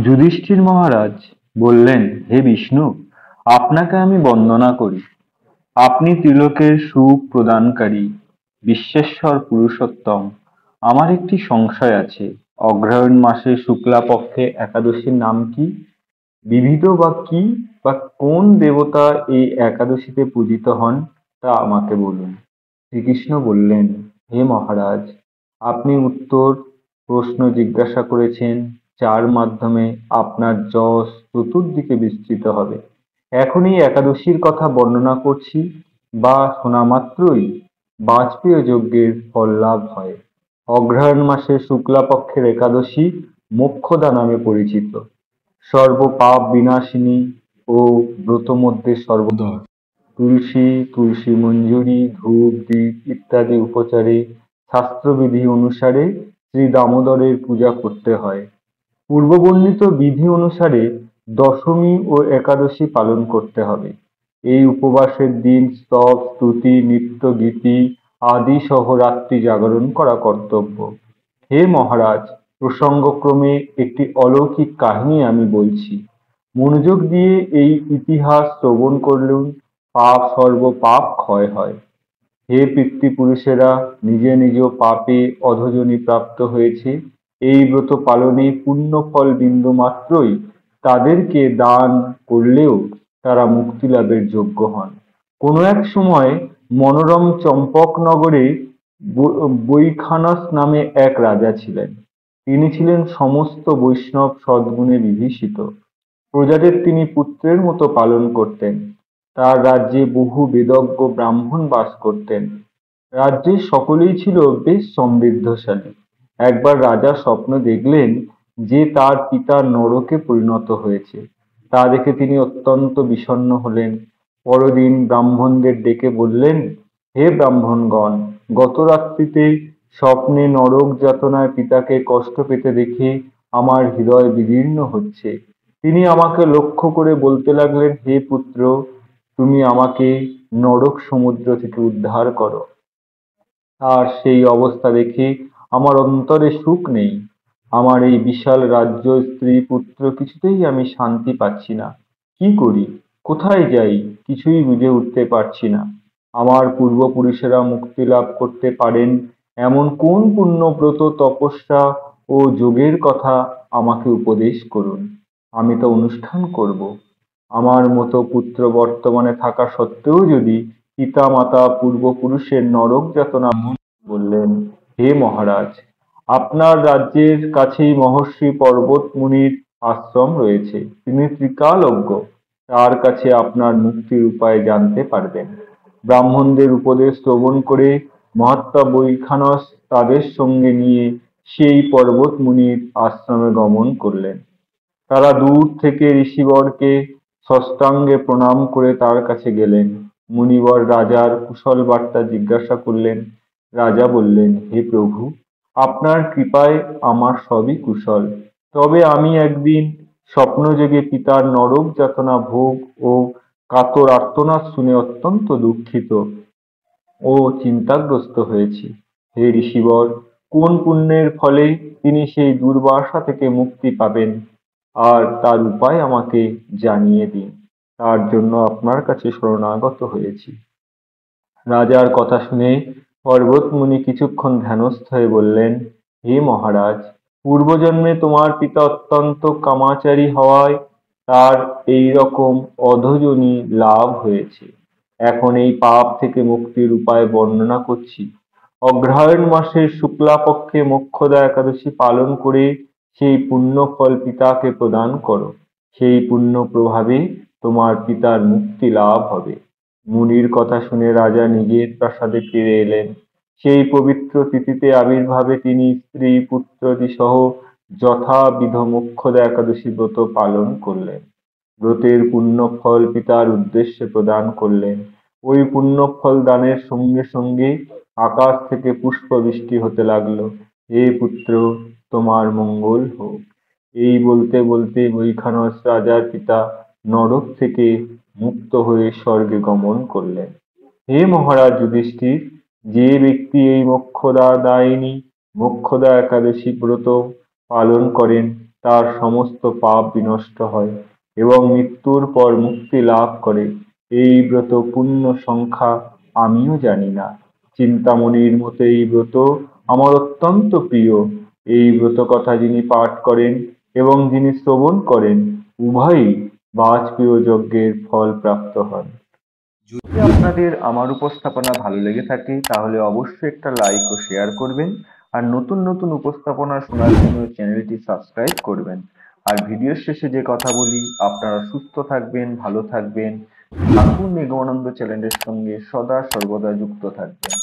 যুধিষ্ঠির মহারাজ বললেন, হে বিষ্ণু, আপনাকে আমি বন্দনা করি। আপনি ত্রিলোকের সুখ প্রদানকারী, বিশ্বেশ্বর পুরুষোত্তম। আমার একটি সংশয় আছে, অগ্রহায়ণ মাসের শুক্লা পক্ষে একাদশীর নাম কি? বিবিধ বা কি, বা কোন দেবতা এই একাদশীতে পূজিত হন, তা আমাকে বলুন। শ্রীকৃষ্ণ বললেন, হে মহারাজ, আপনি উত্তর প্রশ্ন জিজ্ঞাসা করেছেন, যার মাধ্যমে আপনার যশ চতুর্দিকে বিস্তৃত হবে। এখন এই একাদশীর কথা বর্ণনা করছি, বা শোনা মাত্রই বাজপেয় যজ্ঞের ফল লাভ হয়। অগ্রহায়ণ মাসের শুক্লাপক্ষের একাদশী মোক্ষদা নামে পরিচিত। সর্ব পাপ বিনাশিনী ও ব্রত মধ্যে সর্বদর। তুলসী, তুলসী মঞ্জুরি, ধূপ, দীপ ইত্যাদি উপচারে শাস্ত্রবিধি অনুসারে শ্রী দামোদরের পূজা করতে হয়। পূর্ববর্ণিত বিধি অনুসারে দশমী ও একাদশী পালন করতে হবে। এই উপবাসের দিন স্তব, স্তুতি, নৃত্য, গীতি আদি সহ রাত্রি জাগরণ করা কর্তব্য। হে মহারাজ, প্রসঙ্গক্রমে একটি অলৌকিক কাহিনী আমি বলছি। মনোযোগ দিয়ে এই ইতিহাস শ্রবণ করলেন সর্ব পাপ ক্ষয় হয়। হে পিতৃপুরুষেরা, নিজ নিজ পাপে অধোজনি প্রাপ্ত হয়েছে, এই ব্রত পালনে পুণ্য ফল বিন্দু মাত্রই তাদেরকে দান করলেও তারা মুক্তি লাভের যোগ্য হন। কোনো এক সময় মনোরম চম্পকনগরে বৈখানস নামে এক রাজা ছিলেন। তিনি ছিলেন সমস্ত বৈষ্ণব সদ্গুণে বিভূষিত। প্রজাদের তিনি পুত্রের মতো পালন করতেন। তার রাজ্যে বহু বেদজ্ঞ ব্রাহ্মণ বাস করতেন। রাজ্যের সকলেই ছিল বেশ সমৃদ্ধশালী। একবার রাজা স্বপ্ন দেখলেন যে তার পিতা নরকে পরিণত হয়েছে। তা দেখে তিনি অত্যন্ত বিষণ্ণ হলেন। পরদিন ব্রাহ্মণদের ডেকে বললেন, হে ব্রাহ্মণগণ, গত রাত্রিতে স্বপ্নে নরক যাতনায় পিতাকে কষ্ট পেতে দেখে আমার হৃদয় বিদীর্ণ হচ্ছে। তিনি আমাকে লক্ষ্য করে বলতে লাগলেন, হে পুত্র, তুমি আমাকে নরক সমুদ্র থেকে উদ্ধার করো। আর সেই অবস্থা দেখে আমার অন্তরে সুখ নেই। আমার এই বিশাল রাজ্য, স্ত্রী, পুত্র, কিছুতেই আমি শান্তি পাচ্ছি না। কি করি, কোথায় যাই, কিছুই বুঝে উঠতে পারছি না। আমার পূর্বপুরুষেরা মুক্তি লাভ করতে পারেন এমন কোন পুণ্যব্রত, তপস্যা ও যোগের কথা আমাকে উপদেশ করুন। আমি তা অনুষ্ঠান করব। আমার মতো পুত্র বর্তমানে থাকা সত্ত্বেও যদি পিতা মাতা পূর্বপুরুষের নরক যাতনা বললেন, হে মহারাজ, আপনার রাজ্যের কাছেই মহর্ষি পর্বত মুনির আশ্রম রয়েছে। তিনি ত্রিকালজ্ঞ। তার কাছে আপনার মুক্তির উপায় জানতে পারবেন। ব্রাহ্মণদের উপদেশ শ্রবণ করে মহাত্মা বৈখানস তাদের সঙ্গে নিয়ে সেই পর্বত মুনির আশ্রমে গমন করলেন। তারা দূর থেকে ঋষিবরকে সাষ্টাঙ্গে প্রণাম করে তার কাছে গেলেন। মুনিবর রাজার কুশল বার্তা জিজ্ঞাসা করলেন। রাজা বললেন, হে প্রভু, আপনার কৃপায় আমার সবই কুশল। তবে আমি একদিন স্বপ্নযোগে পিতার নরক যাতনা ভোগ ও কাতর আর্তনাদ শুনে অত্যন্ত দুঃখিত ও চিন্তাগ্রস্ত হয়েছি। হে ঋষিবর, কোন পুণ্যের ফলে তিনি সেই দুর্বাসা থেকে মুক্তি পাবেন, আর তার উপায় আমাকে জানিয়ে দিন। তার জন্য আপনার কাছে শরণাগত হয়েছি। রাজার কথা শুনে পর্বতমুনি কিছুক্ষণ ধ্যানস্থ হয়ে বললেন, হে মহারাজ, পূর্বজন্মে তোমার পিতা অত্যন্ত কামাচারী হওয়ায় তার এই রকম অধোজনি লাভ হয়েছে। এখন এই পাপ থেকে মুক্তির উপায় বর্ণনা করছি। অগ্রহায়ণ মাসের শুক্লাপক্ষে মোক্ষদা একাদশী পালন করে সেই পুণ্য ফল পিতাকে প্রদান করো। সেই পুণ্য প্রভাবে তোমার পিতার মুক্তি লাভ হবে। মুনির কথা শুনে রাজা নিজের প্রাসাদে ফিরে এলেন। সেই পবিত্র তিথিতে আবির্ভাবে তিনি স্ত্রী পুত্রাদি সহ যথাবিধ মোক্ষদা একাদশী ব্রত পালন করলেন। ব্রতের পুণ্যফল পিতার উদ্দেশ্যে প্রদান করলেন। ওই পুণ্যফল দানের সঙ্গে সঙ্গে আকাশ থেকে পুষ্প বৃষ্টি হতে লাগলো। হে পুত্র, তোমার মঙ্গল হোক। এই বলতে বলতে বৈখানস রাজার পিতা নরক থেকে মুক্ত হয়ে স্বর্গে গমন করলেন। হে মহারাজ যুধিষ্ঠির, যে ব্যক্তি এই মোক্ষদা দায়িনী মোক্ষদা একাদশী ব্রত পালন করেন তার সমস্ত পাপ বিনষ্ট হয় এবং মৃত্যুর পর মুক্তি লাভ করে, এই ব্রত পুণ্য সংখ্যা আমিও জানি না। চিন্তামণির মতো এই ব্রত আমার অত্যন্ত প্রিয়। এই ব্রত কথা যিনি পাঠ করেন এবং যিনি শ্রবণ করেন, উভয়ই বাজপেয় যজ্ঞের ফল প্রাপ্ত হন। যদি আপনাদের আমার উপস্থাপনা ভালো লেগে থাকে তাহলে অবশ্যই একটা লাইক ও শেয়ার করবেন, আর নতুন নতুন উপস্থাপনা শোনার জন্য চ্যানেলটি সাবস্ক্রাইব করবেন। আর ভিডিওর শেষে যে কথা বলি, আপনারা সুস্থ থাকবেন, ভালো থাকবেন, ঠাকুর নিগমানন্দ চ্যানেলের সঙ্গে সদা সর্বদা যুক্ত থাকবেন।